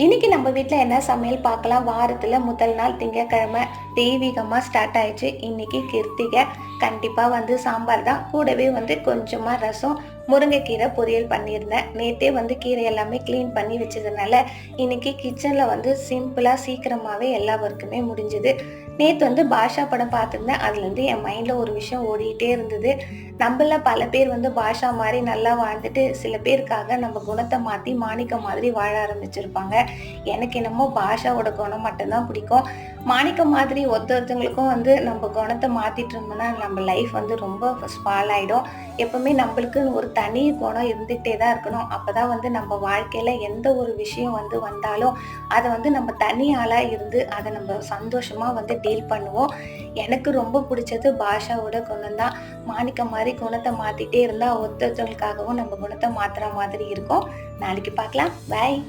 இன்னைக்கு நம்ம வீட்ல என்ன சமையல் பார்க்கலாம். வாரத்துல முதல் நாள் திங்கட்கிழமை தெய்வீகமா ஸ்டார்ட் ஆயிடுச்சு. இன்னைக்கு கிருத்திகை. கண்டிப்பா சாம்பார் தான். கூடவே கொஞ்சமா ரசம், முருங்கைக்கீரை பொரியல் பண்ணியிருந்தேன். நேத்தே கீரை எல்லாமே கிளீன் பண்ணி வச்சதுனால இன்னைக்கு கிச்சன்ல சிம்பிளா சீக்கிரமாவே எல்லா ஒர்க்குமே முடிஞ்சது. நேத்து பாஷா படம் பார்த்துருந்தேன். அதுலேருந்து என் மைண்ட்ல ஒரு விஷயம் ஓடிட்டே இருந்தது. நம்மள பல பேர் பாஷா மாதிரி நல்லா வாழ்ந்துட்டு சில பேருக்காக நம்ம குணத்தை மாத்தி மாணிக்கம் மாதிரி வாழ ஆரம்பிச்சிருப்பாங்க. எனக்கு என்னமோ பாஷாவோட குணம் மட்டும்தான் பிடிக்கும். மாணிக்கம் மாதிரி ஒருத்தவங்களுக்கும் நம்ம குணத்தை மாத்திட்டு இருந்தோம்னா நம்ம லைஃப் ரொம்ப ஸ்பால் ஆயிடும். எப்பவுமே நம்மளுக்குன்னு ஒரு தனி குணம் இருந்துகிட்டே தான் இருக்கணும். அப்பதான் நம்ம வாழ்க்கையில எந்த ஒரு விஷயம் வந்தாலும் அதை நம்ம தனி ஆளா இருந்து அதை நம்ம சந்தோஷமா டீல் பண்ணுவோம். எனக்கு ரொம்ப பிடிச்சது பாஷாவோட குணம் தான். மாணிக்கம் மாதிரி குணத்தை மாத்திட்டே இருந்தா ஒருத்தவங்களுக்காகவும் நம்ம குணத்தை மாத்துற மாதிரி இருக்கும். நாளைக்கு பார்க்கலாம். பாய்.